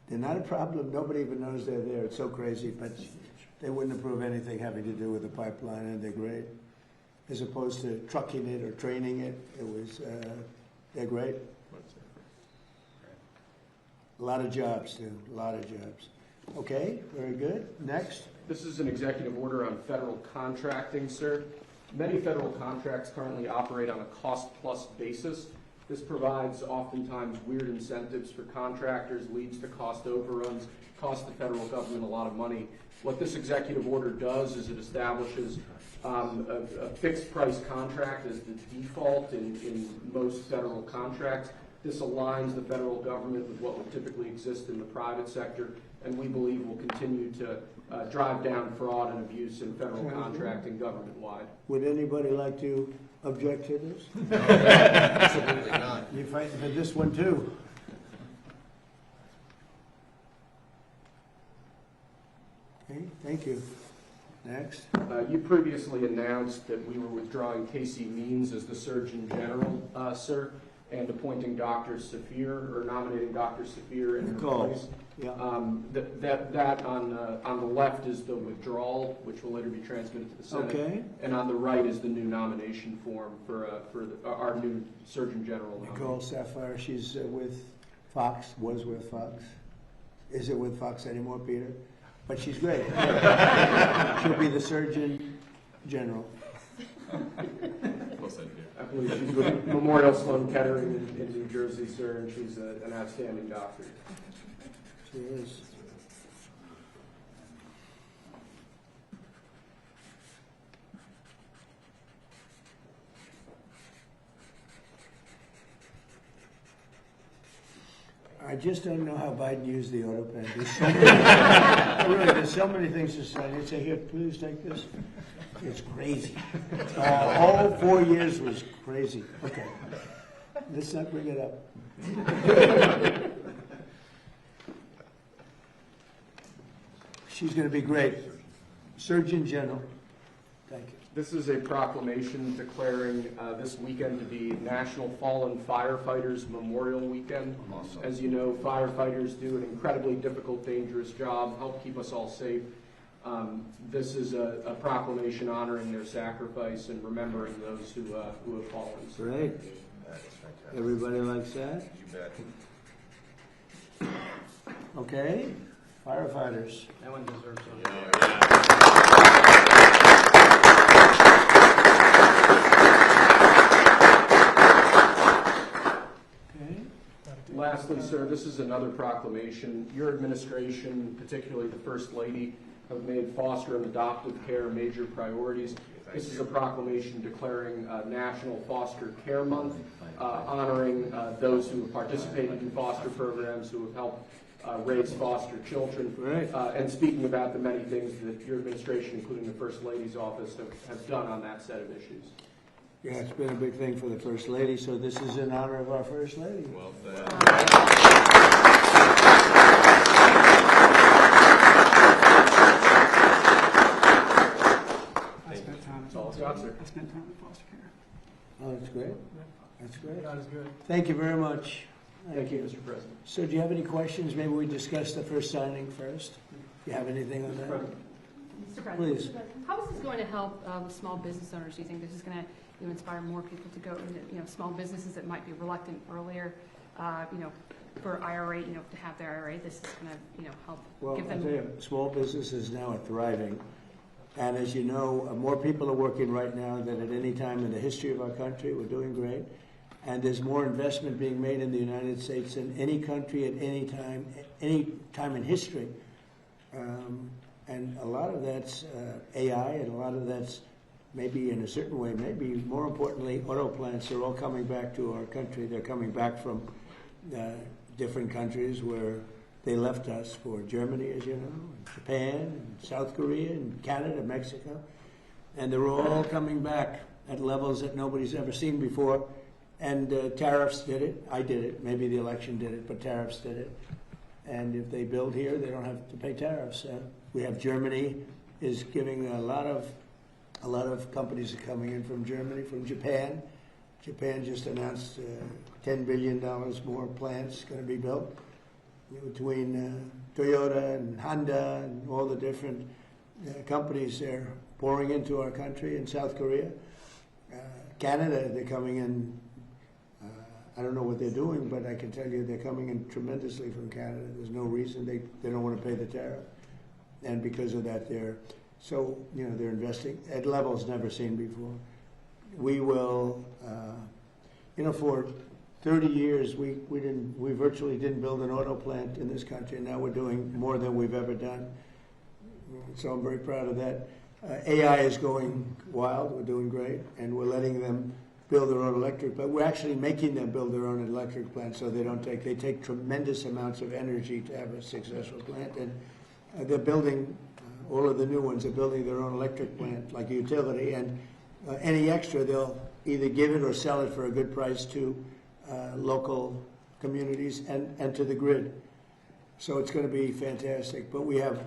They're not a problem. Nobody even knows they're there. It's so crazy, but they wouldn't approve anything having to do with the pipeline, and they're great. As opposed to trucking it or training it, they're great. A lot of jobs, too. A lot of jobs. Okay, very good. Next. This is an executive order on federal contracting, sir. Many federal contracts currently operate on a cost-plus basis. This provides oftentimes weird incentives for contractors, leads to cost overruns, costs the federal government a lot of money. What this executive order does is it establishes a fixed price contract as the default in most federal contracts. This aligns the federal government with what would typically exist in the private sector, and we believe will continue to drive down fraud and abuse in federal contracting government-wide. Would anybody like to object to this? No, absolutely not. You're fighting for this one, too. Okay, thank you. Next. You previously announced that we were withdrawing Casey Means as the Surgeon General, sir, and appointing Dr. Safir, or nominating Dr. Safir in her place. Yeah. That on the left is the withdrawal, which will later be transmitted to the Senate. Okay. And on the right is the new nomination form for our new Surgeon General. Nicole Sapphire, she's with Fox, was with Fox. Is it with Fox anymore, Peter? But she's great. She'll be the Surgeon General. I believe she's with Memorial Sloan Kettering in New Jersey, sir, and she's an outstanding doctor. She is. I just don't know how Biden used the auto pen. There's so many things to say. They say, here, please take this. It's crazy. All 4 years was crazy. Okay. Let's not bring it up. She's going to be great. Surgeon General. Thank you. This is a proclamation declaring this weekend to be National Fallen Firefighters Memorial Weekend. Awesome. As you know, firefighters do an incredibly difficult, dangerous job, help keep us all safe. This is a proclamation honoring their sacrifice and remembering those who have fallen. Great. Everybody likes that? You bet. Okay. Firefighters. That one deserves one. Lastly, sir, this is another proclamation. Your administration, particularly the First Lady, have made foster and adoptive care major priorities. This is a proclamation declaring National Foster Care Month, honoring those who have participated in foster programs, who have helped raise foster children, Right. And speaking about the many things that your administration, including the First Lady's office, have done on that set of issues. Yeah, it's been a big thing for the First Lady, so this is in honor of our First Lady. Well said. I spent time in All got, sir. I spent time in foster care. Oh, that's great. That's great. God is good. Thank you very much. Thank you, Mr. President. So do you have any questions? Maybe we discuss the first signing first? Do you have anything on that? Mr. President, Please. how is this going to help small business owners? Do you think this is going to inspire more people to go into small businesses that might be reluctant earlier, for IRA, to have their IRA? This is going to help Well, give I them. tell you, small businesses now are thriving. And as you know, more people are working right now than at any time in the history of our country. We're doing great. And there's more investment being made in the United States than any country at any time in history. And a lot of that's AI, and a lot of that's maybe in a certain way, maybe more importantly, auto plants are all coming back to our country. They're coming back from different countries where they left us, for Germany, as you know, and Japan, and South Korea, and Canada, Mexico. And they're all coming back at levels that nobody's ever seen before. And tariffs did it. I did it. Maybe the election did it, but tariffs did it. And if they build here, they don't have to pay tariffs. We have Germany is giving a lot of companies are coming in from Germany, from Japan. Japan just announced $10 billion more plants going to be built. between Toyota and Honda and all the different companies they're pouring into our country, in South Korea. Canada, they're coming in. I don't know what they're doing, but I can tell you they're coming in tremendously from Canada. There's no reason they don't want to pay the tariff, and because of that, they're investing at levels never seen before. We will, for 30 years we virtually didn't build an auto plant in this country, and now we're doing more than we've ever done. So I'm very proud of that. AI is going wild. We're doing great, and we're letting them build their own electric, but we're actually making them build their own electric plant, so they take tremendous amounts of energy to have a successful plant, and they're building all of the new ones are building their own electric plant, like a utility, and any extra they'll either give it or sell it for a good price to local communities and to the grid. So it's going to be fantastic. But we have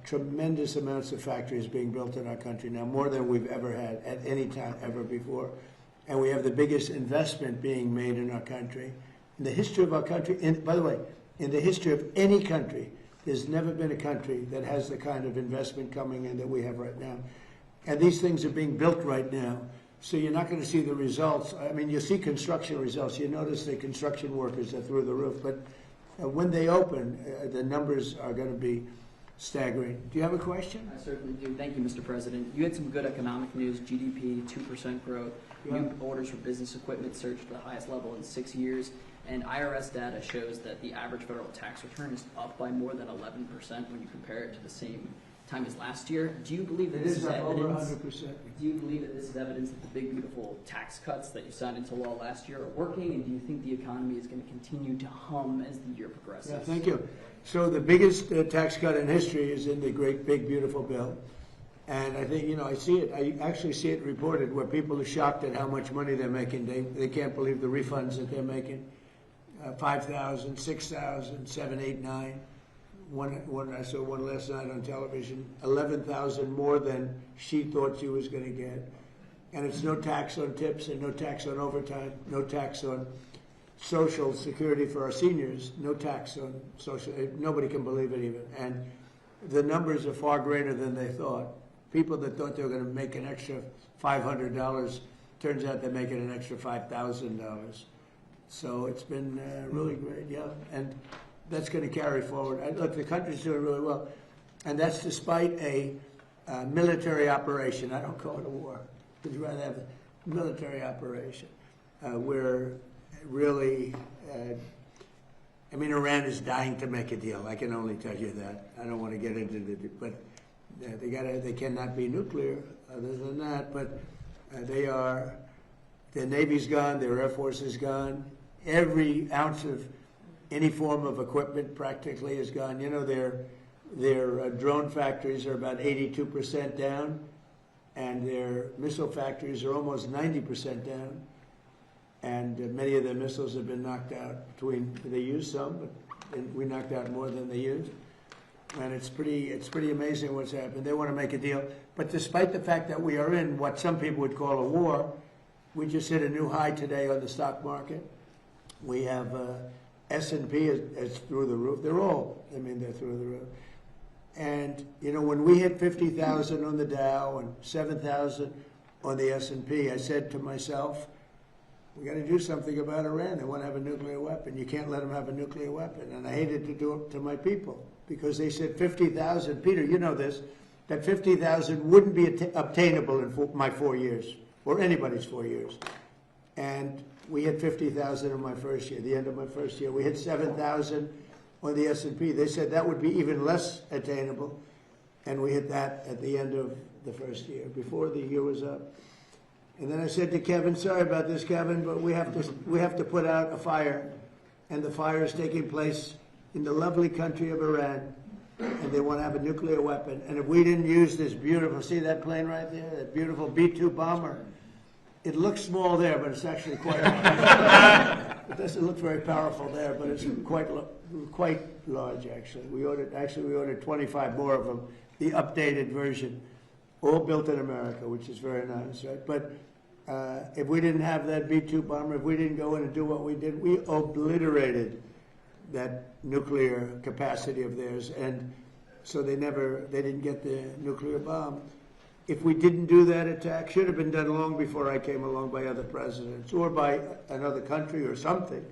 tremendous amounts of factories being built in our country now, more than we've ever had at any time ever before. And we have the biggest investment being made in our country. In the history of our country, by the way, in the history of any country, there's never been a country that has the kind of investment coming in that we have right now. And these things are being built right now. So you're not going to see the results. I mean, you'll see construction results. You notice the construction workers are through the roof. But when they open, the numbers are going to be staggering. Do you have a question? I certainly do. Thank you, Mr. President. You had some good economic news, GDP, 2% growth. Yeah. New orders for business equipment surged to the highest level in 6 years. And IRS data shows that the average federal tax return is up by more than 11% when you compare it to the same time as last year. Do you believe that It this is is up over evidence? 100%. Do you believe that this is evidence that the big, beautiful tax cuts that you signed into law last year are working? And do you think the economy is going to continue to hum as the year progresses? Yeah, thank you. So the biggest tax cut in history is in the great, big, beautiful bill. And I think, I see it. I actually see it reported where people are shocked at how much money they're making. They can't believe the refunds that they're making. 5,000, 6,000, 7, 8, 9. I saw one last night on television, 11,000 more than she thought she was going to get. And it's no tax on tips and no tax on overtime, no tax on Social Security for our seniors, no tax on social. Nobody can believe it even. And the numbers are far greater than they thought. People that thought they were going to make an extra $500, turns out they're making an extra $5,000. So it's been really great, yeah. And that's going to carry forward. Look, the country's doing really well. And that's despite a military operation. I don't call it a war. We'd rather have a military operation. We're really, Iran is dying to make a deal. I can only tell you that. I don't want to get into it, but they cannot be nuclear other than that. But their Navy's gone, their Air Force is gone. Every ounce of any form of equipment practically is gone. Their drone factories are about 82% down, and their missile factories are almost 90% down. And many of their missiles have been knocked out. They used some, but we knocked out more than they used. And it's pretty amazing what's happened. They want to make a deal. But despite the fact that we are in what some people would call a war, we just hit a new high today on the stock market. We have S&P is through the roof. They're through the roof. And, when we hit 50,000 on the Dow and 7,000 on the S&P, I said to myself, we got to do something about Iran. They want to have a nuclear weapon. You can't let them have a nuclear weapon. And I hated to do it to my people because they said 50,000. Peter, you know this, that 50,000 wouldn't be obtainable in my 4 years or anybody's 4 years. And we hit 50,000 in my first year, the end of my first year. We hit 7,000 on the S&P. They said that would be even less attainable. And we hit that at the end of the first year, before the year was up. And then I said to Kevin, sorry about this, Kevin, but we have to put out a fire. And the fire is taking place in the lovely country of Iran. And they want to have a nuclear weapon. And if we didn't use this beautiful, see that plane right there, that beautiful B-2 bomber? It looks small there, but it's actually quite it doesn't look very powerful there, but it's quite large, actually. We ordered 25 more of them, the updated version, all built in America, which is very nice, right? But if we didn't have that B-2 bomber, if we didn't go in and do what we did, we obliterated that nuclear capacity of theirs, and so they didn't get the nuclear bomb. If we didn't do that attack, should have been done long before I came along by other presidents or by another country or something,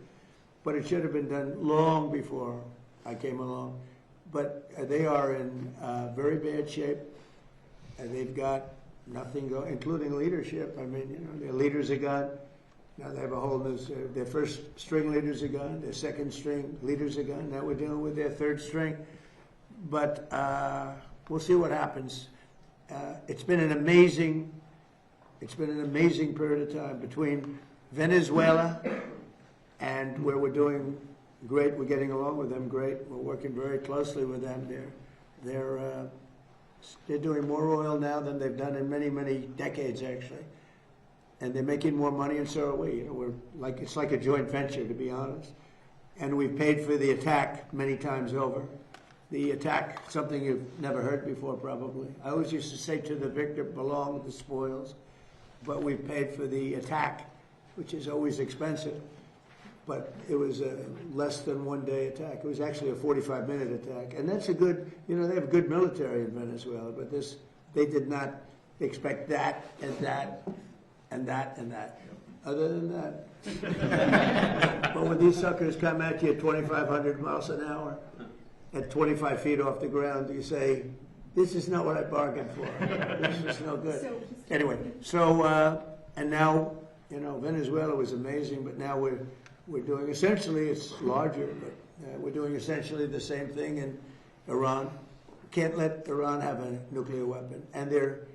but it should have been done long before I came along. But they are in very bad shape, and they've got nothing going, including leadership. I mean, you know, their leaders are gone. Now they have a whole new, their first string leaders are gone, their second string leaders are gone. Now we're dealing with their third string. But we'll see what happens. It's been an amazing period of time between Venezuela and where we're doing great. We're getting along with them great. We're working very closely with them. They're doing more oil now than they've done in many, many decades, actually. And they're making more money, and so are we. You know, it's like a joint venture, to be honest. And we've paid for the attack many times over. The attack, something you've never heard before, probably. I always used to say to the victor, belong the spoils. But we've paid for the attack, which is always expensive. But it was a less than 1 day attack. It was actually a 45-minute attack. And that's a good, you know, they have a good military in Venezuela, but they did not expect that and that and that and that. Other than that. But when these suckers come at you at 2,500 miles an hour, at 25 feet off the ground, you say, this is not what I bargained for. This is no good. Anyway, so, and now, you know, Venezuela was amazing, but now we're doing essentially, it's larger, but we're doing essentially the same thing in Iran. Can't let Iran have a nuclear weapon. And their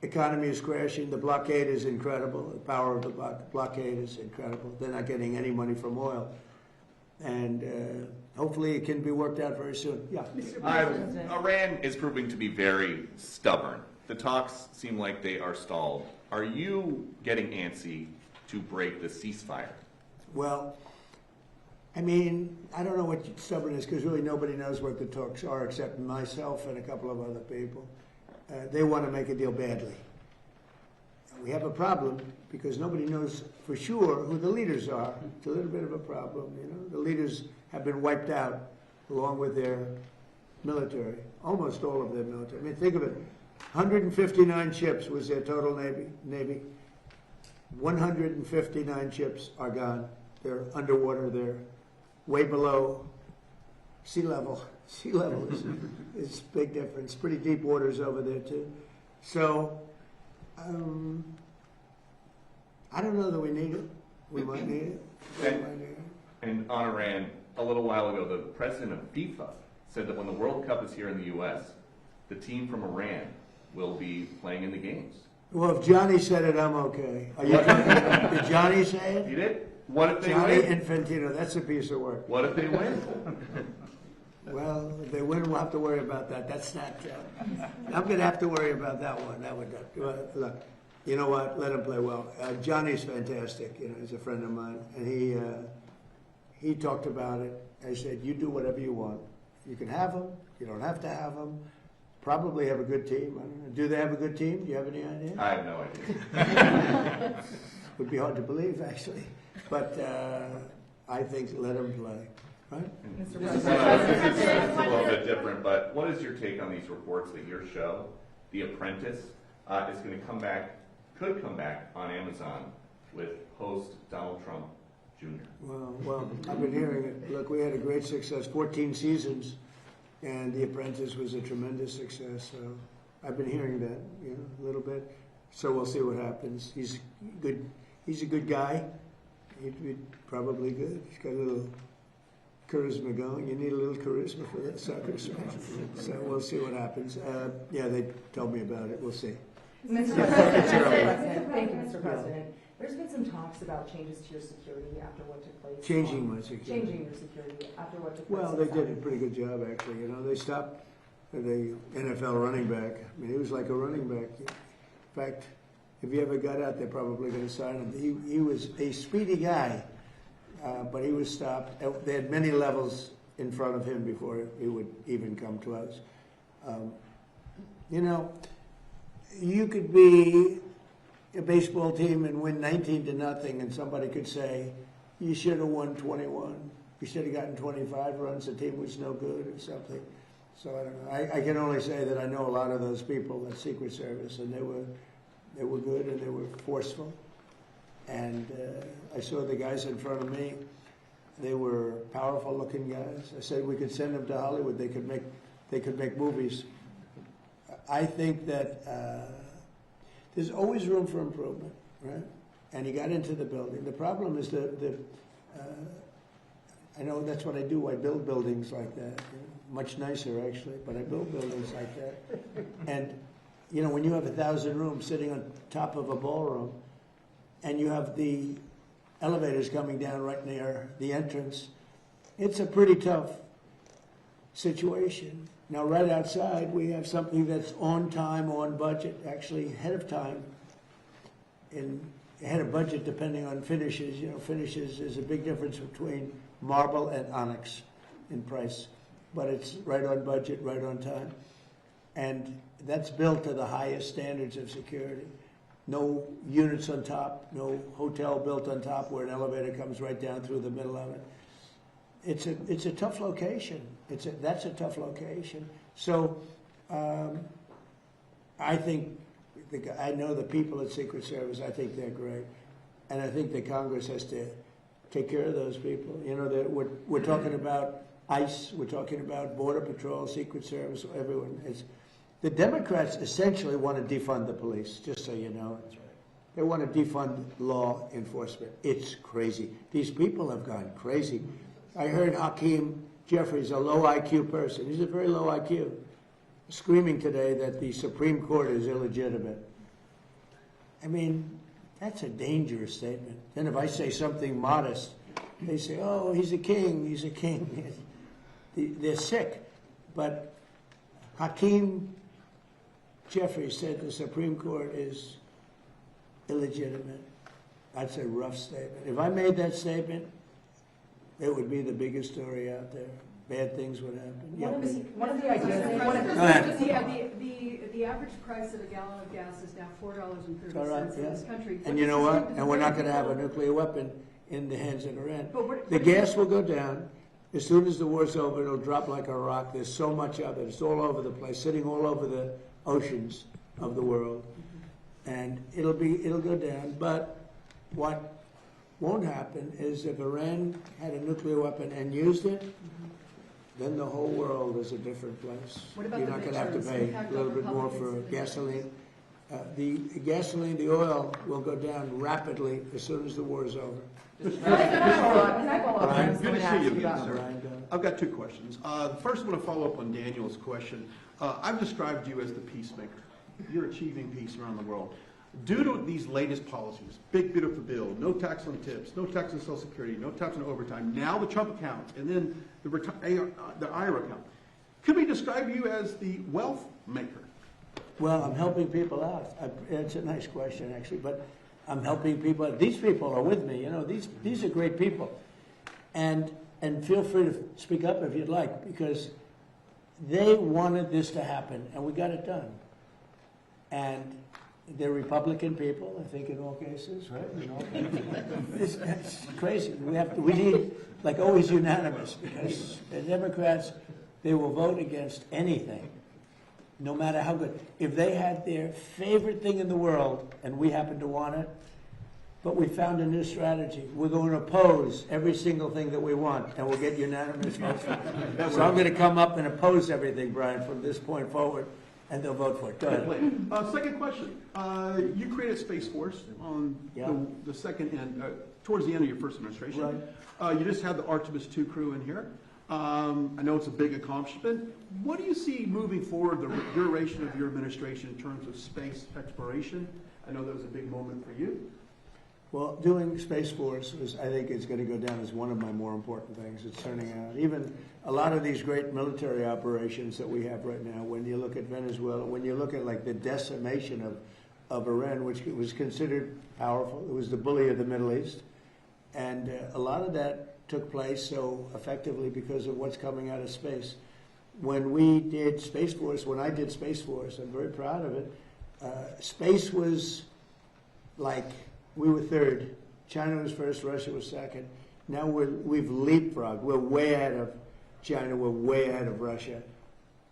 economy is crashing. The blockade is incredible. The power of the blockade is incredible. They're not getting any money from oil. And hopefully it can be worked out very soon. Yeah. Iran is proving to be very stubborn. The talks seem like they are stalled. Are you getting antsy to break the ceasefire? Well, I mean, I don't know what stubborn is, because really nobody knows what the talks are except myself and a couple of other people. They want to make a deal badly. We have a problem because nobody knows for sure who the leaders are. It's a little bit of a problem, you know. The leaders have been wiped out along with their military, almost all of their military. I mean, think of it. 159 ships was their total Navy. 159 ships are gone. They're underwater. They're way below sea level. Sea level is a big difference. Pretty deep waters over there, too. So, I don't know that we need it. We might need it. And on Iran, a little while ago, the president of FIFA said that when the World Cup is here in the U.S., the team from Iran will be playing in the games. Well, if Johnny said it, I'm okay. Are you talking about, did Johnny say it? He did? What if they Johnny win? Infantino, that's a piece of work. What if they win? Well, if they win, we'll have to worry about that. That's not, I'm going to have to worry about that one. Look, you know what? Let him play well. Johnny's fantastic. You know, he's a friend of mine. And he talked about it. I said, you do whatever you want. You can have him. You don't have to have him. Probably have a good team. I don't know. Do they have a good team? Do you have any idea? I have no idea. Would be hard to believe, actually. But I think let him play. Right? This is a little bit different, but what is your take on these reports that your show, The Apprentice, is going to could come back on Amazon with host Donald Trump Jr.? Well, I've been hearing it. Look, we had a great success, 14 seasons, and The Apprentice was a tremendous success. So I've been hearing that, you know, a little bit. So we'll see what happens. He's good. He's a good guy. He'd be probably good. He's got a little charisma going. You need a little charisma for that soccer smash. So we'll see what happens. Yeah, they told me about it. We'll see. Mr. President, thank you, Mr. President. There's been some talks about changes to your security after what took place. Changing my security. Changing your security after what took place. Well, they did a pretty good job, actually. You know, they stopped the NFL running back. I mean, he was like a running back. In fact, if he ever got out, they're probably going to sign him. He was a speedy guy, but he was stopped. They had many levels in front of him before he would even come to us. You know, you could be a baseball team and win 19-0, and somebody could say, you should have won 21. we should have gotten 25 runs, the team was no good or something. So I don't know. I can only say that I know a lot of those people at Secret Service, and they were good and they were forceful. And I saw the guys in front of me. They were powerful-looking guys. I said we could send them to Hollywood. They could make movies. I think that there's always room for improvement, right? And he got into the building. The problem is I know that's what I do. I build buildings like that. You know, much nicer, actually, but I build buildings like that. And, you know, when you have 1,000 rooms sitting on top of a ballroom, and you have the elevators coming down right near the entrance, it's a pretty tough situation. Now, right outside, we have something that's on time, on budget, actually ahead of time, ahead of budget depending on finishes. You know, finishes is a big difference between marble and onyx in price, but it's right on budget, right on time. And that's built to the highest standards of security. No units on top, no hotel built on top where an elevator comes right down through the middle of it. It's a tough location. That's a tough location. So I think I know the people at Secret Service. I think they're great, and I think the Congress has to take care of those people. You know, we're talking about ICE, we're talking about Border Patrol, Secret Service, everyone. The Democrats essentially want to defund the police, just so you know. That's right. They want to defund law enforcement. It's crazy. These people have gone crazy. I heard Hakeem Jeffries, a low IQ person. He's a very low IQ, screaming today that the Supreme Court is illegitimate. I mean, that's a dangerous statement. Then if I say something modest, they say, oh, he's a king, he's a king. They're sick. But Hakeem Jeffries said the Supreme Court is illegitimate. That's a rough statement. If I made that statement, it would be the biggest story out there. Bad things would happen. One of the ideas. Go ahead. The average price of a gallon of gas is now $4.30 All right, in this country. And you know what? And we're not going to have a nuclear weapon in the hands of Iran. The gas will go down. As soon as the war's over, it'll drop like a rock. There's so much of it. It's all over the place, sitting all over the oceans of the world. And it'll go down. But what won't happen is if Iran had a nuclear weapon and used it, then the whole world is a different place. You're not going to have to pay a little bit more for gasoline. The gasoline, the oil will go down rapidly as soon as the war is over. Can I follow up? Brian, good to see you again, sir. Brian, go ahead. I've got two questions. The first, I want to follow up on Daniel's question. I've described you as the peacemaker. You're achieving peace around the world. Due to these latest policies, big beautiful bill, no tax on tips, no tax on Social Security, no tax on overtime, now the Trump account, and then the IRA account. Could we describe you as the wealth maker? Well, I'm helping people out. It's a nice question, actually, but I'm helping people. These people are with me. You know, these are great people, and feel free to speak up if you'd like, because they wanted this to happen, and we got it done. And they're Republican people, I think, in all cases, right? In all cases. It's crazy. We need, like, always unanimous, because the Democrats, they will vote against anything, no matter how good. If they had their favorite thing in the world, and we happen to want it, but we found a new strategy. We're going to oppose every single thing that we want, and we'll get unanimous votes. So I'm going to come up and oppose everything, Brian, from this point forward, and they'll vote for it. Go ahead. Second question. You created Space Force on Yeah. the second end, towards the end of your first administration. Right. You just had the Artemis II crew in here. I know it's a big accomplishment. What do you see moving forward, the duration of your administration in terms of space exploration? I know that was a big moment for you. Well, doing Space Force I think it's going to go down as one of my more important things. It's turning out. Even a lot of these great military operations that we have right now, when you look at Venezuela, when you look at like the decimation of Iran, which was considered powerful, it was the bully of the Middle East. And a lot of that took place so effectively because of what's coming out of space. When we did Space Force, when I did Space Force, I'm very proud of it, space was like, we were third. China was first, Russia was second. Now we've leapfrogged. We're way ahead of China. We're way ahead of Russia.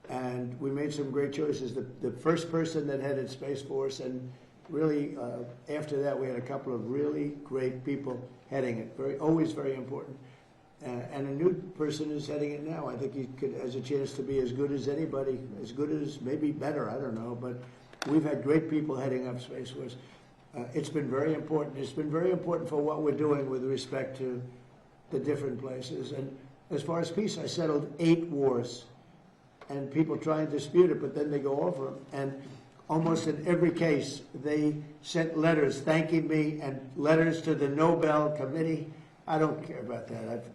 And we made some great choices. The first person that headed Space Force, and really after that we had a couple of really great people heading it. Always very important. And a new person is heading it now. I think he has a chance to be as good as anybody, as good as, maybe better, I don't know. But we've had great people heading up Space Force. It's been very important. It's been very important for what we're doing with respect to the different places. And as far as peace, I settled 8 wars. And people try and dispute it, but then they go over them. And almost in every case, they sent letters thanking me and letters to the Nobel Committee. I don't care about that.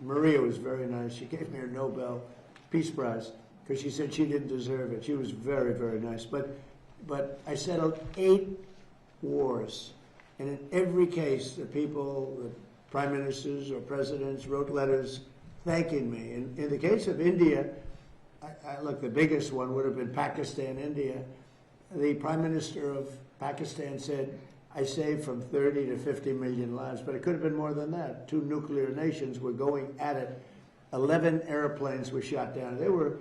Maria was very nice. She gave me her Nobel Peace Prize because she said she didn't deserve it. She was very, very nice. But I settled 8 wars. And in every case, the people, the prime ministers or presidents wrote letters thanking me. And in the case of India, look, the biggest one would have been Pakistan, India. The prime minister of Pakistan said, I saved from 30 to 50 million lives, but it could have been more than that. 2 nuclear nations were going at it. 11 airplanes were shot down. They were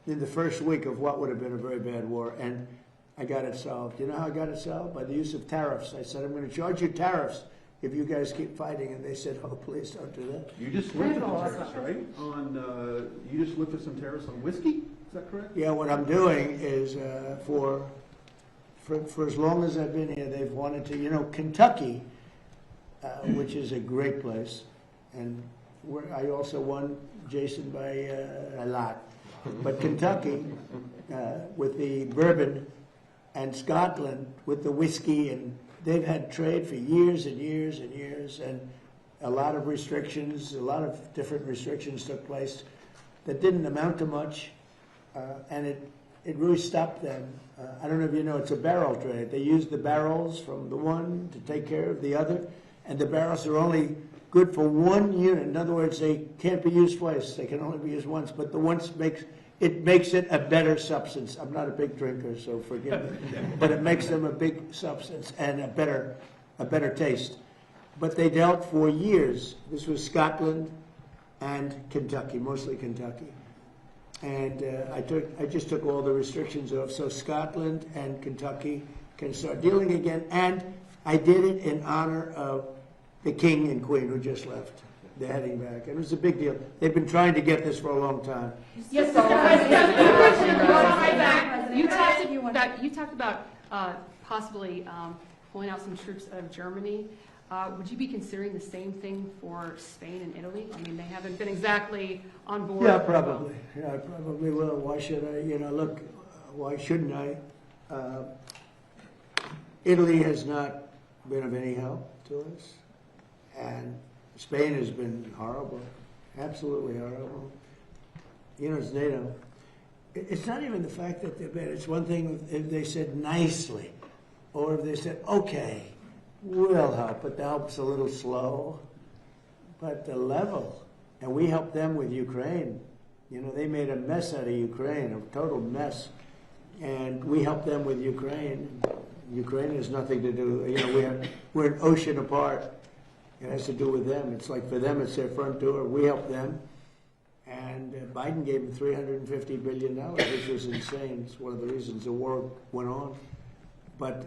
in the first week of what would have been a very bad war, and I got it solved. You know how I got it solved? By the use of tariffs. I said, I'm going to charge you tariffs if you guys keep fighting, and they said, oh, please don't do that. You just lifted the tariffs, right? You just lifted some tariffs on whiskey? Is that correct? Yeah, what I'm doing is for as long as I've been here, they've wanted to, you know, Kentucky, which is a great place, and I also won, Jason, by a lot. But Kentucky, with the bourbon, and Scotland with the whiskey, and they've had trade for years and years and years, and a lot of restrictions, a lot of different restrictions took place that didn't amount to much, and it really stopped them. I don't know if you know, it's a barrel trade. They use the barrels from the one to take care of the other, and the barrels are only good for 1 unit. In other words, they can't be used twice. They can only be used once, but the once makes it a better substance. I'm not a big drinker, so forgive me. But it makes them a big substance and a better taste. But they dealt for years. This was Scotland and Kentucky, mostly Kentucky. And I just took all the restrictions off. So Scotland and Kentucky can start dealing again. And I did it in honor of the king and queen who just left. They're heading back. And it was a big deal. They've been trying to get this for a long time. Yes, Mr. President. You talked about possibly pulling out some troops out of Germany. Would you be considering the same thing for Spain and Italy? I mean, they haven't been exactly on board. Yeah, probably. Yeah, I probably will. Why should I? You know, look, why shouldn't I? Italy has not been of any help to us. And Spain has been horrible, absolutely horrible. You know, it's NATO. It's not even the fact that they're bad. It's one thing if they said nicely, or if they said, okay, we'll help, but the help's a little slow. But the level, and we helped them with Ukraine. You know, they made a mess out of Ukraine, a total mess. And we helped them with Ukraine. Ukraine has nothing to do, you know, we're an ocean apart. It has to do with them. It's like for them, it's their front door. We help them. And Biden gave them $350 billion, which was insane. It's one of the reasons the war went on. But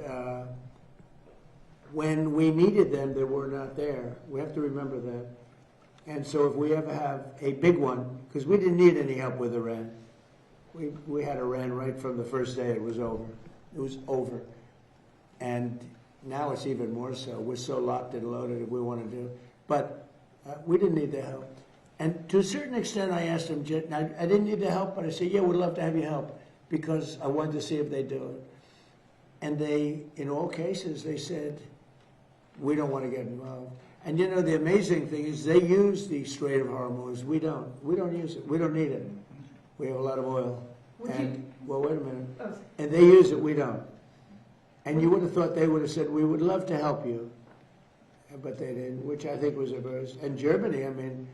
when we needed them, they were not there. We have to remember that. And so if we ever have a big one, because we didn't need any help with Iran. We had Iran right from the first day it was over. It was over. And now it's even more so. We're so locked and loaded if we want to do. But we didn't need the help. And to a certain extent, I asked them, I didn't need the help, but I said, yeah, we'd love to have you help, because I wanted to see if they do it. And they, in all cases, they said, we don't want to get involved. And you know, the amazing thing is they use the Strait of Hormuz. We don't. We don't use it. We don't need it. We have a lot of oil. Well, wait a minute. And they use it, we don't. And you would have thought they would have said, we would love to help you. But they didn't, which I think was a burst. And Germany, I mean,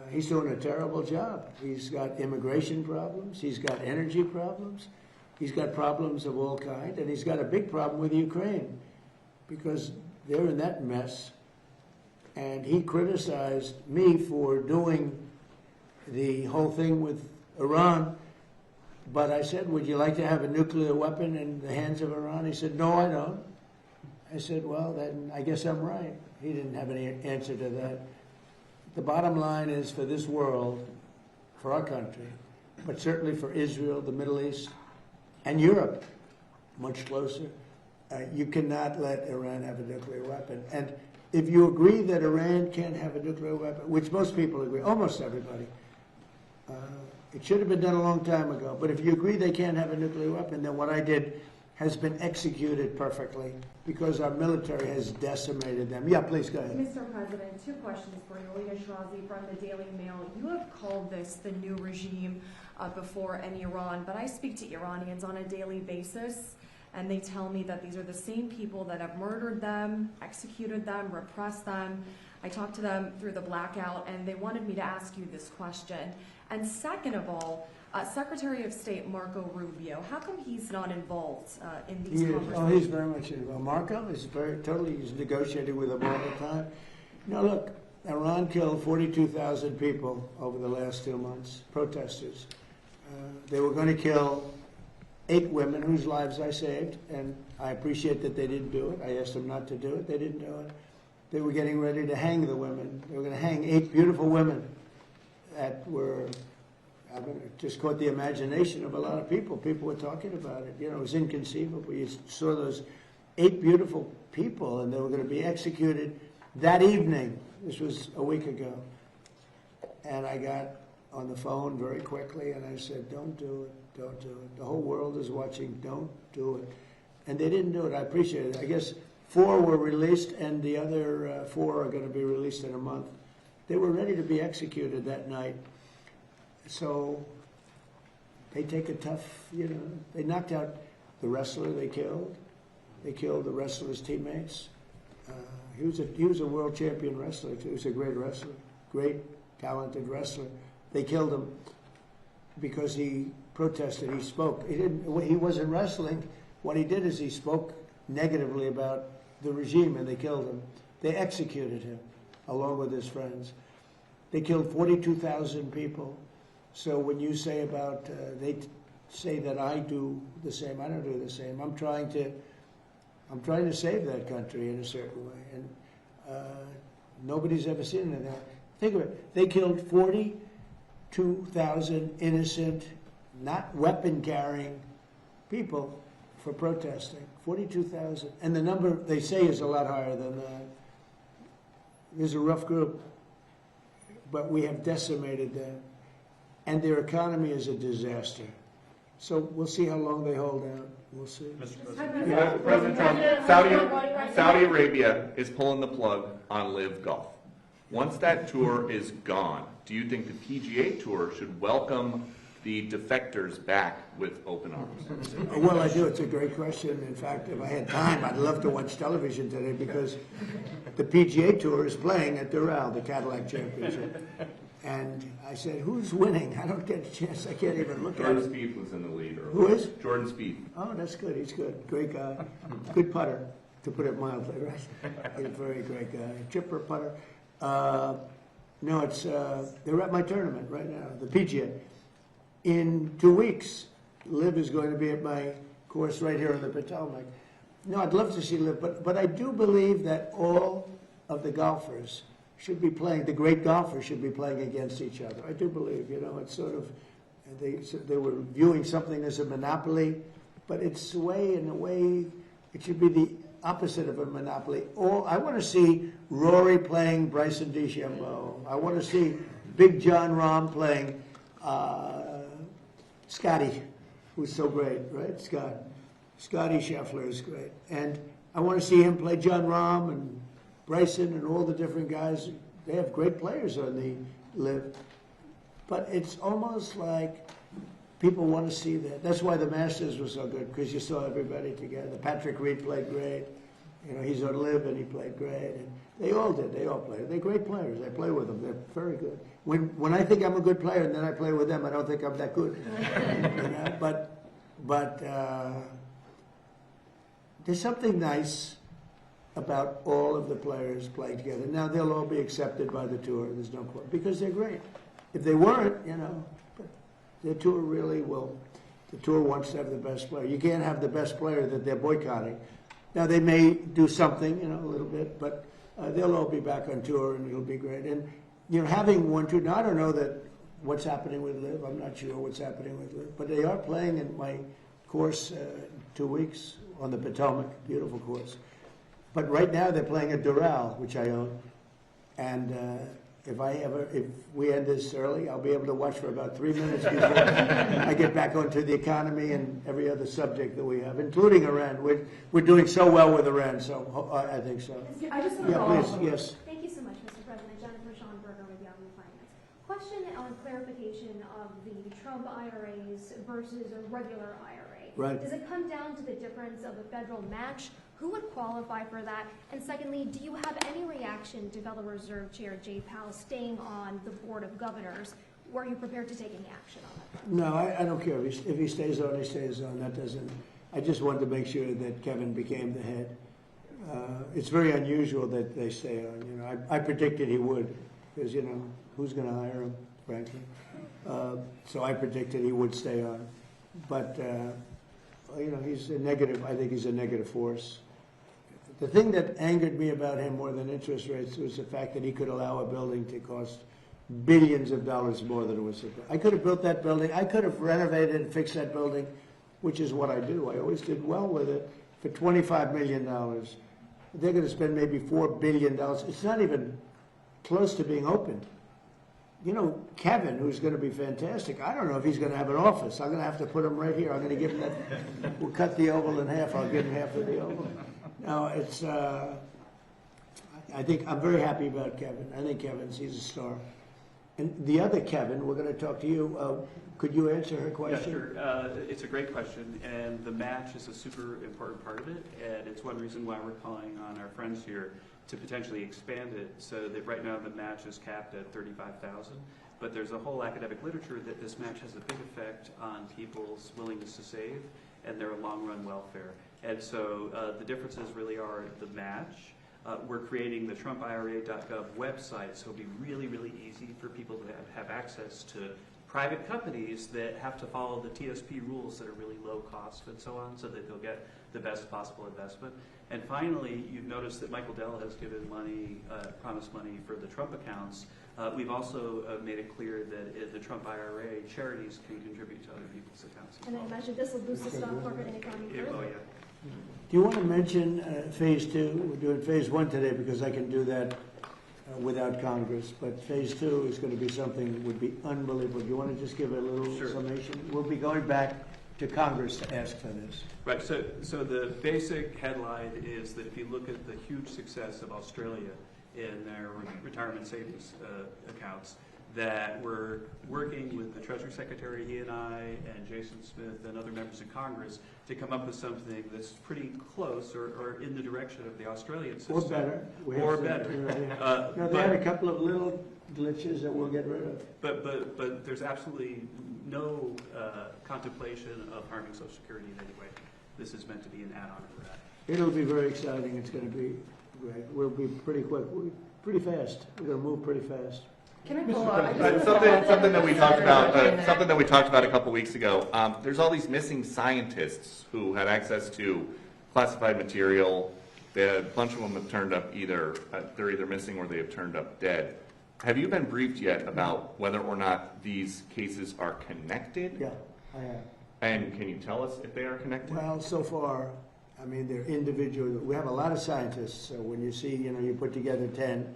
he's doing a terrible job. He's got immigration problems. He's got energy problems. He's got problems of all kinds. And he's got a big problem with Ukraine, because they're in that mess. and he criticized me for doing the whole thing with Iran. But I said, would you like to have a nuclear weapon in the hands of Iran? He said, no, I don't. I said, well, then I guess I'm right. He didn't have any answer to that. The bottom line is, for this world, for our country, but certainly for Israel, the Middle East, and Europe, much closer, you cannot let Iran have a nuclear weapon. And if you agree that Iran can't have a nuclear weapon, which most people agree, almost everybody, it should have been done a long time ago. But if you agree they can't have a nuclear weapon, then what I did has been executed perfectly because our military has decimated them. Yeah, please go ahead. Mr. President, two questions for you. Alina Shirazi from the Daily Mail. You have called this the new regime before in Iran, but I speak to Iranians on a daily basis, and they tell me that these are the same people that have murdered them, executed them, repressed them. I talked to them through the blackout, and they wanted me to ask you this question. And second of all, Secretary of State Marco Rubio, how come he's not involved in these conversations? Oh, he's very much involved. Marco is he's negotiating with them all the time. Now look, Iran killed 42,000 people over the last 2 months, protesters. They were going to kill 8 women whose lives I saved, and I appreciate that they didn't do it. I asked them not to do it. They didn't do it. They were getting ready to hang the women. They were going to hang 8 beautiful women that were, just caught the imagination of a lot of people. People were talking about it. You know, it was inconceivable. You saw those 8 beautiful people, and they were going to be executed that evening. This was a week ago. And I got on the phone very quickly, and I said, don't do it, don't do it. The whole world is watching, don't do it. And they didn't do it. I appreciate it. I guess 4 were released, and the other 4 are going to be released in a month. They were ready to be executed that night. So they take a tough, they knocked out the wrestler they killed. They killed the wrestler's teammates. He was a world champion wrestler. He was a great wrestler, great, talented wrestler. They killed him because he protested. He spoke. He wasn't wrestling. What he did is he spoke negatively about the regime, and they killed him. They executed him along with his friends. They killed 42,000 people. So when you say about, they say that I do the same, I don't do the same. I'm trying to save that country in a certain way, and nobody's ever seen it. Think of it. They killed 42,000 innocent, not weapon-carrying people for protesting. 42,000. And the number they say is a lot higher than that. There's a rough group, but we have decimated them. And their economy is a disaster. So we'll see how long they hold out. We'll see. Mr. President. President Trump, Saudi Arabia is pulling the plug on Live Golf. Once that tour is gone, do you think the PGA Tour should welcome the defectors back with open arms? Well, I do. It's a great question. In fact, if I had time, I'd love to watch television today because the PGA Tour is playing at Doral, the Cadillac Championship. And I said, who's winning? I don't get a chance. I can't even look at it. Jordan Spieth was in the lead earlier. Who is? Jordan Spieth. Oh, that's good. He's good. Great guy. Good putter, to put it mildly, right? He's a very great guy. Chipper putter. No, it's they're at my tournament right now, the PGA. In 2 weeks, Liv is going to be at my course right here in the Potomac. No, I'd love to see Liv, but I do believe that all of the golfers should be playing, the great golfers should be playing against each other. I do believe, it's sort of, they were viewing something as a monopoly, but it's in a way, it should be the opposite of a monopoly. I want to see Rory playing Bryson DeChambeau. I want to see Big John Rahm playing Scotty, who's so great, right? Scotty Scheffler is great. And I want to see him play John Rahm and Bryson and all the different guys. They have great players on the Live. But it's almost like people want to see that. That's why the Masters was so good, because you saw everybody together. Patrick Reed played great. He's on Live and he played great. And they all did. They all played. They're great players. I play with them. They're very good. When I think I'm a good player and then I play with them, I don't think I'm that good. But there's something nice about all of the players playing together. Now, they'll all be accepted by the tour, there's no question, because they're great. If they weren't, the tour really will. The tour wants to have the best player. You can't have the best player that they're boycotting. Now, they may do something, a little bit, but they'll all be back on tour, and it'll be great. And, having one tour, now I don't know that what's happening with Liv. I'm not sure what's happening with Liv. But they are playing in my course 2 weeks on the Potomac, beautiful course. But right now they're playing at Doral, which I own. And if we end this early, I'll be able to watch for about 3 minutes before I get back onto the economy and every other subject that we have, including Iran. We're doing so well with Iran, so I think so. I just want to follow up. Please, yes. Thank you so much, Mr. President. Jennifer Schonberger with Yahoo Finance. Question on clarification of the Trump IRAs versus a regular IRA. Right. Does it come down to the difference of a federal match? Who would qualify for that? And secondly, do you have any reaction to Federal Reserve Chair Jay Powell staying on the Board of Governors? Were you prepared to take any action on that? No, I don't care. If he stays on, he stays on. That doesn't. I just wanted to make sure that Kevin became the head. It's very unusual that they stay on. I predicted he would, because who's going to hire him, frankly. So I predicted he would stay on, but he's a negative. I think he's a negative force. The thing that angered me about him more than interest rates was the fact that he could allow a building to cost billions of dollars more than it was. I could have built that building. I could have renovated and fixed that building, which is what I do. I always did well with it, for $25 million. They're going to spend maybe $4 billion. It's not even close to being opened. Kevin, who's going to be fantastic, I don't know if he's going to have an office. I'm going to have to put him right here. I'm going to give him that. We'll cut the oval in half. I'll give him half of the oval. No, it's, I think I'm very happy about Kevin. I think he's a star. And the other Kevin, we're going to talk to you. Could you answer her question? Yeah, sure. It's a great question, and the match is a super important part of it, and it's one reason why we're calling on our friends here to potentially expand it so that right now the match is capped at $35,000. But there's a whole academic literature that this match has a big effect on people's willingness to save and their long-run welfare. And so the differences really are the match. We're creating the TrumpIRA.gov website, so it'll be really, really easy for people to have access to private companies that have to follow the TSP rules that are really low cost and so on, so that they'll get the best possible investment. And finally, you've noticed that Michael Dell has given money, promised money for the Trump accounts. We've also made it clear that the Trump IRA charities can contribute to other people's accounts. And I imagine this will boost the stock market and economy further. Oh, yeah. Do you want to mention phase 2? We're doing phase 1 today because I can do that without Congress. But phase 2 is going to be something that would be unbelievable. Do you want to just give a little summation? We'll be going back to Congress to ask for this. Right. So the basic headline is that if you look at the huge success of Australia in their retirement savings accounts, that we're working with the Treasury Secretary, he and I, and Jason Smith and other members of Congress to come up with something that's pretty close or in the direction of the Australian system. Or better. Or better. They had a couple of little glitches that we'll get rid of. But there's absolutely no contemplation of harming Social Security in any way. This is meant to be an add-on for that. It'll be very exciting. It's going to be great. We'll be pretty quick. Pretty fast. We're going to move pretty fast. Can I pull up? Something that we talked about. Something that we talked about a couple weeks ago. There's all these missing scientists who had access to classified material. A bunch of them have turned up they're either missing or they have turned up dead. Have you been briefed yet about whether or not these cases are connected? Yeah, I have. And can you tell us if they are connected? Well, so far, I mean, they're individual. We have a lot of scientists. So when you see, you put together 10,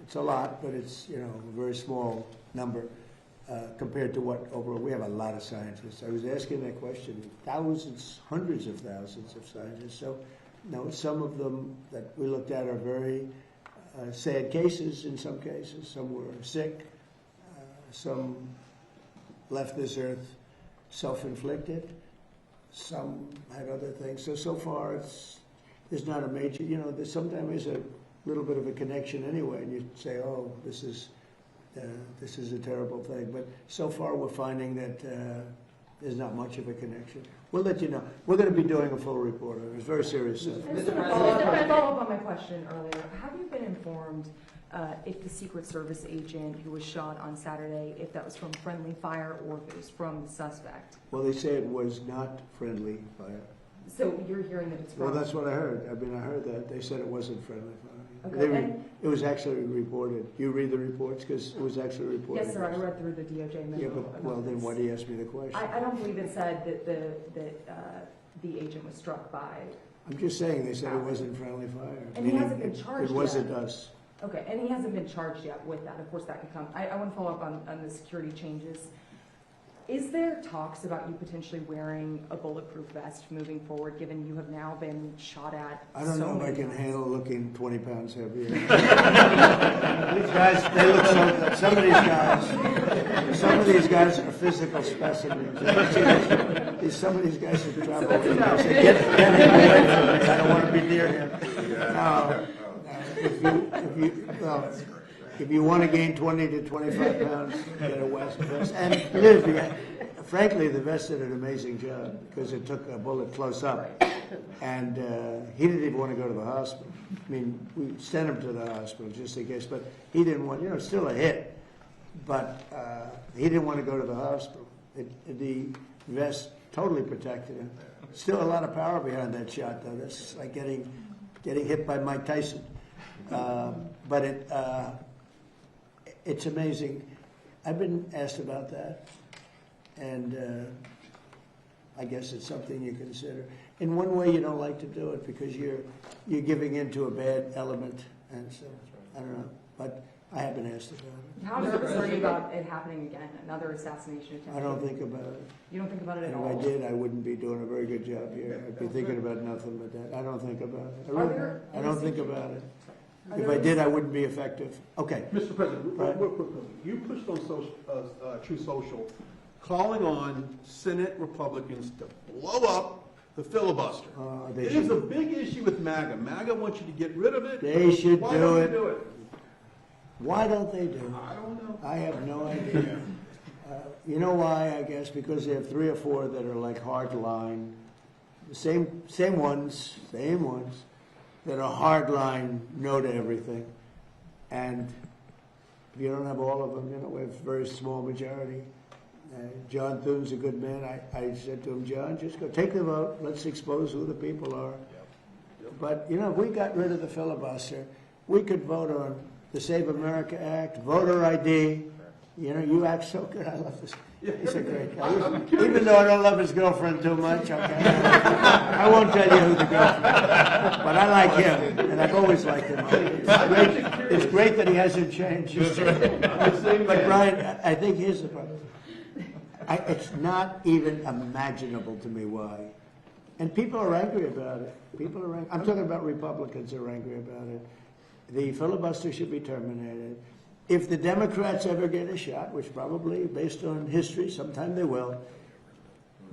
it's a lot, but it's, a very small number compared to what overall. We have a lot of scientists. I was asking that question. Thousands, hundreds of thousands of scientists. So, some of them that we looked at are very sad cases in some cases. Some were sick. Some left this earth self-inflicted. Some had other things. So far, there's not a major, there's sometimes a little bit of a connection anyway, and you say, oh, this is a terrible thing. But so far, we're finding that There's not much of a connection. We'll let you know. We're going to be doing a full report on it. It's very serious stuff. I just want to follow up on my question earlier. Have you been informed if the Secret Service agent who was shot on Saturday, if that was from friendly fire or if it was from the suspect? Well, they say it was not friendly fire. So you're hearing that it's from? Well, that's what I heard. I mean, I heard that. They said it wasn't friendly fire. Okay, It was actually reported. You read the reports because it was actually reported. Yes, sir. I read through the DOJ memo. Yeah, but, well, then why do you ask me the question? I don't believe it said that the agent was struck by. I'm just saying they said it wasn't friendly fire. And he hasn't been charged It wasn't yet. us. Okay, and he hasn't been charged yet with that. Of course, that could come. I want to follow up on the security changes. Is there talks about you potentially wearing a bulletproof vest moving forward, given you have now been shot at? I don't so know if I many can times? handle looking 20 pounds heavier. These guys, they look so good. Some of these guys are physical specimens. Some of these guys have traveled. Get him away from me. I don't want to be near him. No. If you want to gain 20 to 25 pounds, get a vest. And frankly, the vest did an amazing job because it took a bullet close up. And he didn't even want to go to the hospital. I mean, we sent him to the hospital just in case, but he didn't want, still a hit. But he didn't want to go to the hospital. The vest totally protected him. Still a lot of power behind that shot, though. That's like getting hit by Mike Tyson. But it's amazing. I've been asked about that, and I guess it's something you consider. In one way, you don't like to do it because you're giving into a bad element, and so I don't know. But I have been asked about it. How nervous are you about it happening again? Another assassination attempt? I don't think about it. You don't think about it at And all? if I did, I wouldn't be doing a very good job here. I'd be thinking about nothing but that. I don't think about it. I don't think about it. If I did, I wouldn't be effective. Okay. Mr. President, Right. real quickly, you pushed on True Social, calling on Senate Republicans to blow up the filibuster. It is a big issue with MAGA. MAGA wants you to get rid of it. They should Why do don't it. you do it? Why don't they do it? I don't know. I have no idea. You know why, I guess? Because they have 3 or 4 that are like hard line. The same ones that are hard line, no to everything. And if you don't have all of them, we have a very small majority. John Thune's a good man. I said to him, John, just go take the vote. Let's expose who the people are. But, if we got rid of the filibuster, we could vote on the Save America Act, voter ID. You act so good. I love this. He's a great guy. Even though I don't love his girlfriend too much, okay. I won't tell you who the girlfriend is. But I like him, and I've always liked him. It's great that he hasn't changed. But Brian, I think here's the problem. It's not even imaginable to me why. And people are angry about it. I'm talking about Republicans are angry about it. The filibuster should be terminated. If the Democrats ever get a shot, which probably, based on history, sometime they will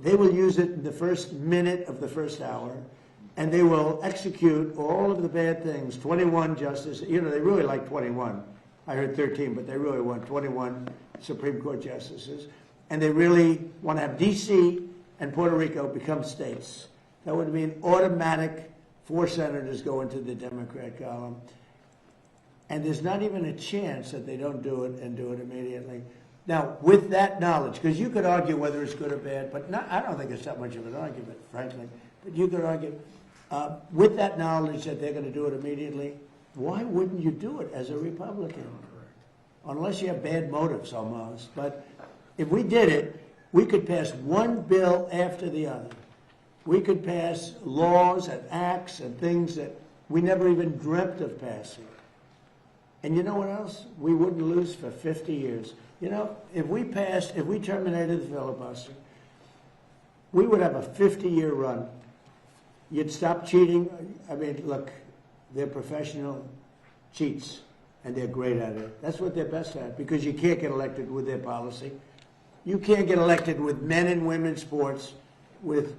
use it in the first minute of the first hour, and they will execute all of the bad things. 21 justices, they really like 21. I heard 13, but they really want 21 Supreme Court justices. And they really want to have D.C. and Puerto Rico become states. That would mean automatic 4 senators go into the Democrat column. And there's not even a chance that they don't do it and do it immediately. Now, with that knowledge, because you could argue whether it's good or bad, but I don't think it's that much of an argument, frankly. But you could argue, with that knowledge that they're going to do it immediately, why wouldn't you do it as a Republican? Unless you have bad motives almost. But if we did it, we could pass one bill after the other. We could pass laws and acts and things that we never even dreamt of passing. And you know what else? We wouldn't lose for 50 years. If we terminated the filibuster, we would have a 50-year run. You'd stop cheating. I mean, look, they're professional cheats, and they're great at it. That's what they're best at, because you can't get elected with their policy. You can't get elected with men and women's sports, with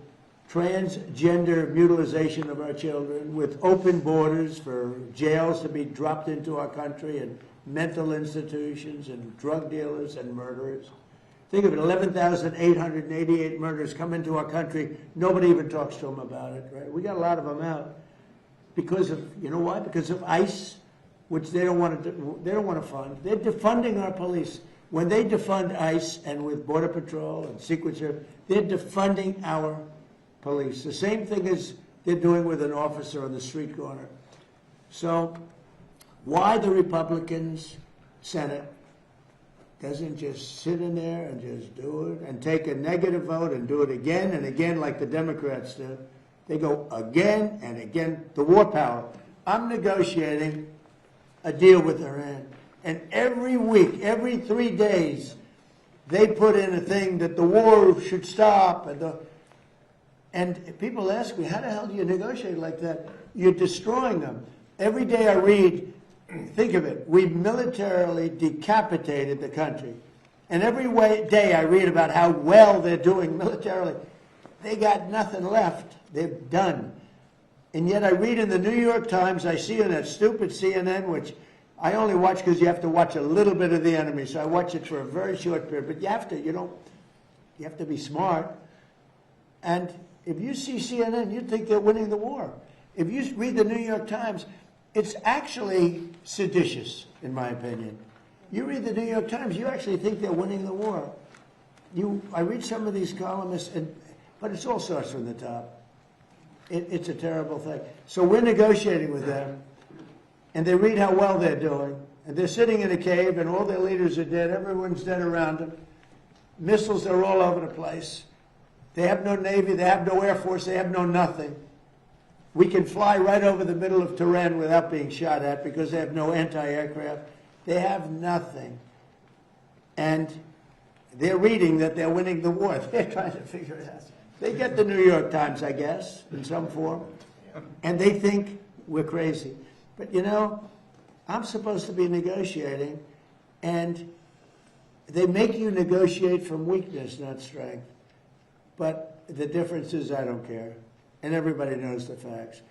transgender mutilization of our children, with open borders for jails to be dropped into our country, and mental institutions, and drug dealers and murderers. Think of it, 11,888 murders come into our country. Nobody even talks to them about it, right? We got a lot of them out because of, you know why? Because of ICE, which they don't want to fund. They're defunding our police. When they defund ICE and with Border Patrol and Secret Service, they're defunding our police. The same thing as they're doing with an officer on the street corner. So why the Republicans Senate doesn't just sit in there and just do it and take a negative vote and do it again and again like the Democrats do. They go again and again. The war power. I'm negotiating a deal with Iran. And every week, every 3 days, they put in a thing that the war should stop. And people ask me, how the hell do you negotiate like that? You're destroying them. Every day I read, think of it, we've militarily decapitated the country. And every day I read about how well they're doing militarily. They got nothing left. They're done. And yet I read in the New York Times, I see in that stupid CNN, which I only watch because you have to watch a little bit of the enemy. So I watch it for a very short period. But you have to be smart. And if you see CNN, you'd think they're winning the war. If you read the New York Times, it's actually seditious, in my opinion. You read the New York Times, you actually think they're winning the war. I read some of these columnists, but it's all starts from the top. It's a terrible thing. So we're negotiating with them, and they read how well they're doing, and they're sitting in a cave, and all their leaders are dead. Everyone's dead around them. Missiles are all over the place. They have no Navy. They have no Air Force. They have no nothing. We can fly right over the middle of Tehran without being shot at because they have no anti-aircraft. They have nothing. And they're reading that they're winning the war. They're trying to figure it out. They get the New York Times, I guess, in some form, and they think we're crazy. But, you know, I'm supposed to be negotiating, and they make you negotiate from weakness, not strength. But the difference is I don't care, and everybody knows the facts.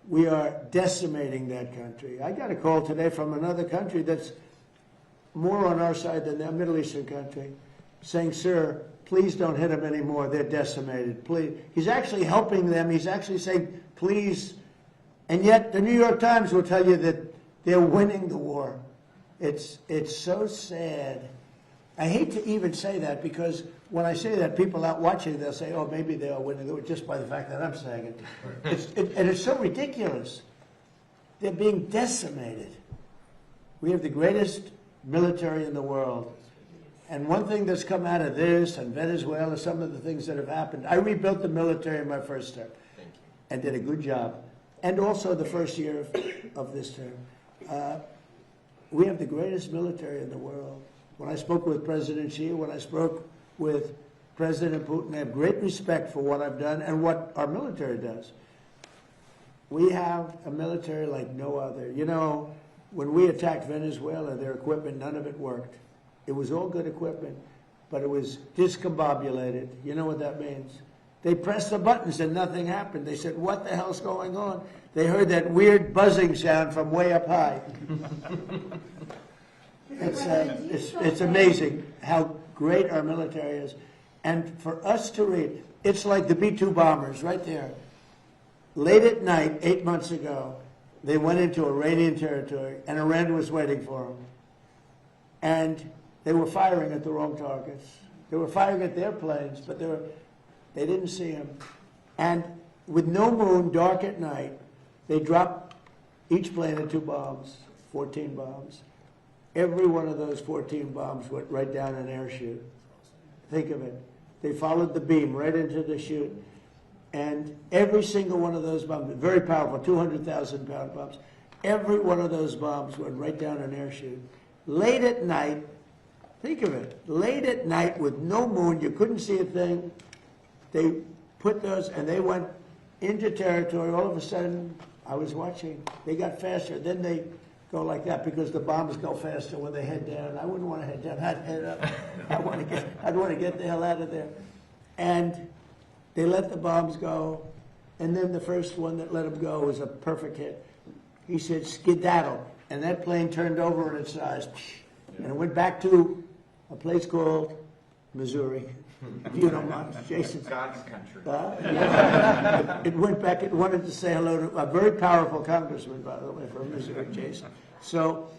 We are decimating that country. I got a call today from another country that's more on our side than that Middle Eastern country, saying, sir, please don't hit them anymore. They're decimated. Please. He's actually helping them. He's actually saying, please. And yet the New York Times will tell you that they're winning the war. It's so sad. I hate to even say that because when I say that, people out watching, they'll say, oh, maybe they are winning the war just by the fact that I'm saying it. And it's so ridiculous. They're being decimated. We have the greatest military in the world. And one thing that's come out of this and Venezuela, some of the things that have happened, I rebuilt the military in my first term and did a good job. And also the first year of this term. We have the greatest military in the world. When I spoke with President Xi, when I spoke with President Putin, I have great respect for what I've done and what our military does. We have a military like no other. You know, when we attacked Venezuela, their equipment, none of it worked. It was all good equipment, but it was discombobulated. You know what that means? They pressed the buttons and nothing happened. They said, what the hell's going on? They heard that weird buzzing sound from way up high. It's amazing how great our military is. And for us to read, it's like the B-2 bombers right there. Late at night, 8 months ago, they went into Iranian territory, and Iran was waiting for them. And they were firing at the wrong targets. They were firing at their planes, but they didn't see them. And with no moon, dark at night, they dropped each plane at 2 bombs, 14 bombs. Every one of those 14 bombs went right down an air chute. Think of it. They followed the beam right into the chute. And every single one of those bombs, very powerful, 200,000-pound bombs, every one of those bombs went right down an air chute. Late at night, think of it, late at night with no moon, you couldn't see a thing. They put those, and they went into territory. All of a sudden, I was watching. They got faster. Then they go like that because the bombs go faster when they head down. I wouldn't want to head down. I'd head up. I'd want to get the hell out of there. And they let the bombs go. And then the first one that let them go was a perfect hit. He said, skedaddle. And that plane turned over on its side. And it went back to a place called Missouri, if you don't mind, Jason. God's country. It went back, it wanted to say hello to a very powerful congressman, by the way, from Missouri, Jason. So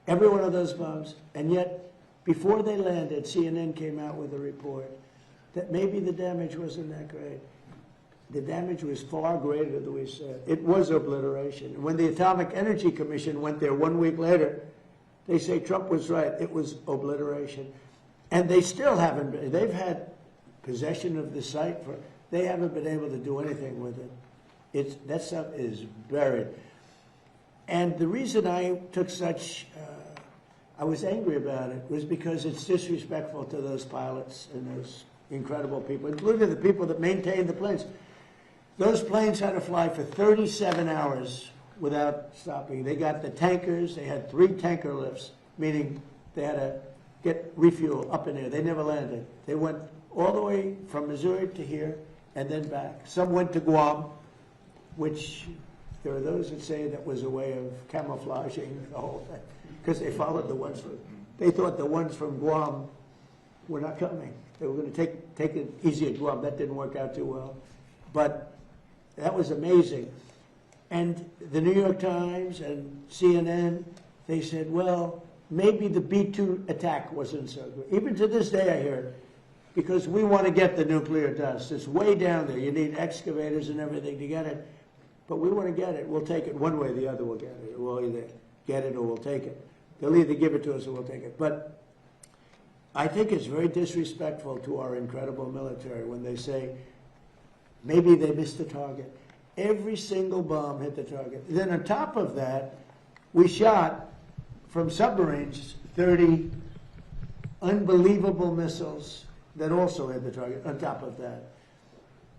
every one of those bombs, and yet before they landed, CNN came out with a report that maybe the damage wasn't that great. The damage was far greater than we said. It was obliteration. When the Atomic Energy Commission went there 1 week later, they say Trump was right. It was obliteration. And they still haven't been. They've had possession of the site. They haven't been able to do anything with it. That stuff is buried. And the reason I took such, I was angry about it, was because it's disrespectful to those pilots and those incredible people, including the people that maintain the planes. Those planes had to fly for 37 hours without stopping. They got the tankers. They had 3 tanker lifts, meaning they had to get refuel up in there. They never landed. They went all the way from Missouri to here and then back. Some went to Guam, which there are those that say that was a way of camouflaging the whole thing, because they followed the ones from, they thought the ones from Guam were not coming. They were going to take it easy at Guam. That didn't work out too well. But that was amazing. And the New York Times and CNN, they said, well, maybe the B-2 attack wasn't so good. Even to this day I hear it, because we want to get the nuclear dust. It's way down there. You need excavators and everything to get it. But we want to get it. We'll take it one way or the other. We'll get it. We'll either get it or we'll take it. They'll either give it to us or we'll take it. But I think it's very disrespectful to our incredible military when they say, maybe they missed the target. Every single bomb hit the target. Then on top of that, we shot from submarines 30 unbelievable missiles that also hit the target on top of that.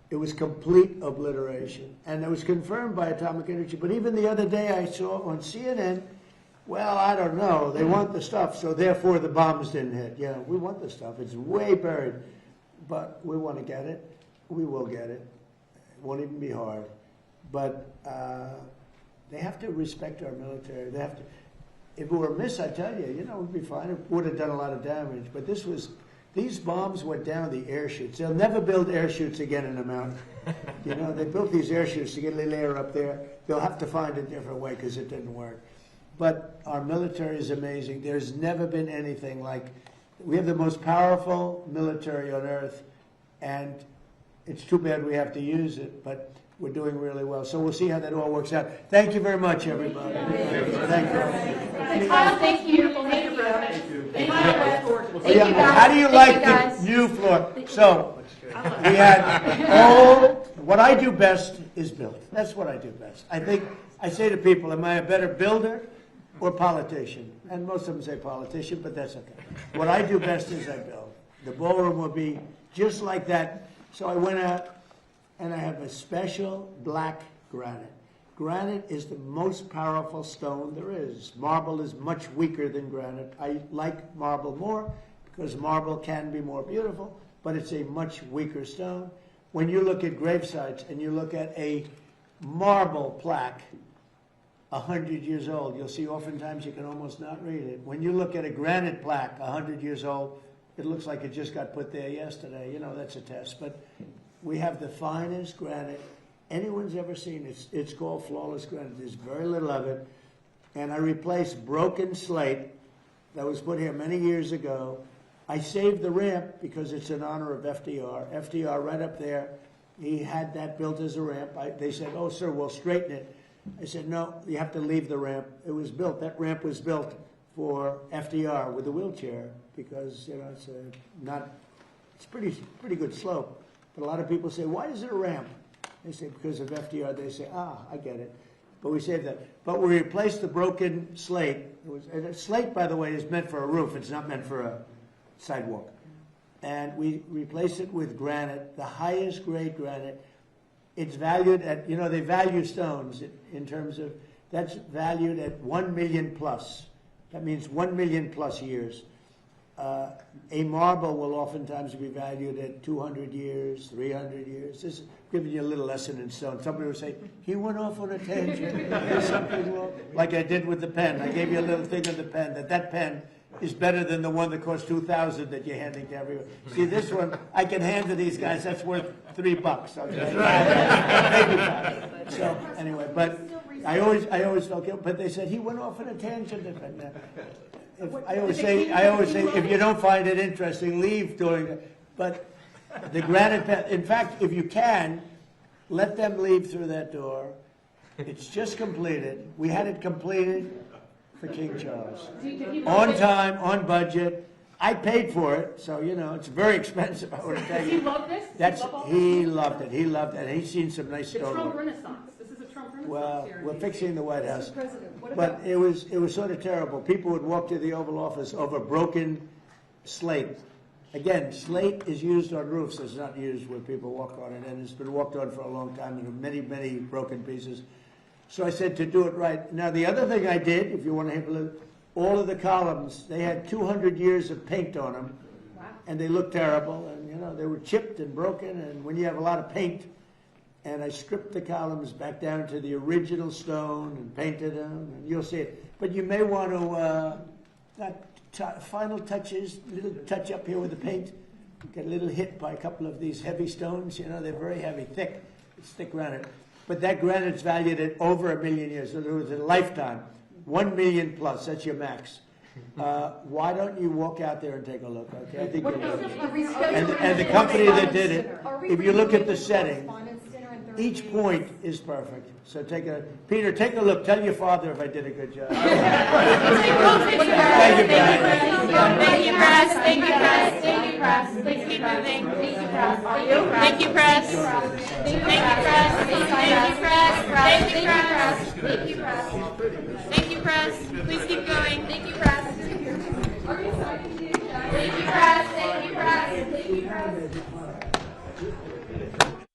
It was complete obliteration. And it was confirmed by Atomic Energy. But even the other day I saw on CNN, well, I don't know. They want the stuff, so therefore the bombs didn't hit. Yeah, we want the stuff. It's way buried. But we want to get it. We will get it. It won't even be hard. But they have to respect our military. They have to. If it were a miss, I tell you, we'd be fine. It would have done a lot of damage. But these bombs went down the air chutes. They'll never build air chutes again in the mountain. They built these air chutes to get a little air up there. They'll have to find a different way because it didn't work. But our military is amazing. There's never been anything like. We have the most powerful military on earth, and it's too bad we have to use it, but we're doing really well. So we'll see how that all works out. Thank you very much, everybody. Thank you. Thank you. Thank you. Thank you. How do you like the new floor? So we had what I do best is build. That's what I do best. I say to people, am I a better builder or politician? And most of them say politician, but that's okay. What I do best is I build. The ballroom will be just like that. So I went out and I have a special black granite. Granite is the most powerful stone there is. Marble is much weaker than granite. I like marble more because marble can be more beautiful, but it's a much weaker stone. When you look at gravesites and you look at a marble plaque, 100 years old, you'll see oftentimes you can almost not read it. When you look at a granite plaque, 100 years old, it looks like it just got put there yesterday. That's a test. But we have the finest granite anyone's ever seen. It's called flawless granite. There's very little of it. And I replaced broken slate that was put here many years ago. I saved the ramp because it's in honor of FDR. FDR right up there, he had that built as a ramp. They said, oh, sir, we'll straighten it. I said, no, you have to leave the ramp. It was built. That ramp was built for FDR with a wheelchair because, it's pretty good slope. But a lot of people say, why is it a ramp? They say, because of FDR. They say, I get it. But we saved that. But we replaced the broken slate. And a slate, by the way, is meant for a roof. It's not meant for a sidewalk. And we replaced it with granite, the highest grade granite. It's valued at, they value stones in terms of, that's valued at 1 million plus. That means 1 million plus years. A marble will oftentimes be valued at 200 years, 300 years. This is giving you a little lesson in stone. Somebody will say, he went off on a tangent. There's something wrong. Like I did with the pen. I gave you a little thing of the pen, that pen is better than the one that costs $2,000 that you're handing to everyone. See, this one I can hand to these guys. That's worth $3. Okay? So anyway, but I always felt guilty. But they said he went off on a tangent. I always say, if you don't find it interesting, leave during the. But the granite path. In fact, if you can, let them leave through that door. It's just completed. We had it completed for King Charles. On time, on budget. I paid for it, so it's very expensive. I want to tell Does you. he love this? He loved it. He loved it. He's seen some nice The Trump stonework. Renaissance. This is a Trump Renaissance Well, here. we're fixing the White House. Mr. President, what But about, it was sort of terrible. People would walk to the Oval Office over broken slate. Again, slate is used on roofs. It's not used where people walk on it, and it's been walked on for a long time. There are many, many broken pieces. So I said to do it right. Now, the other thing I did, if you want to have a look, all of the columns, they had 200 years of paint on them, and they looked terrible, and they were chipped and broken, and when you have a lot of paint, and I stripped the columns back down to the original stone and painted them, and you'll see it. But you may want to, final touches, little touch up here with the paint, get a little hit by a couple of these heavy stones. They're very heavy, thick. It's thick granite. But that granite's valued at over $1 million years. So it was a lifetime. 1 million plus, that's your max. Why don't you walk out there and take a look? Okay, I think you'll like it. And the company that did it, if you look at the setting, each point is perfect. So Peter, take a look. Tell your father if I did a good job. Thank you, Brian. Thank you, press. Thank you, press. Thank you, press. Please keep moving. Thank you, press. Thank you, press. Thank you, press. Thank you, press. Thank you, press. Thank you, press. Thank you, press. Please keep going. Thank you, press. Thank you, press. Thank you, press. Thank you, press.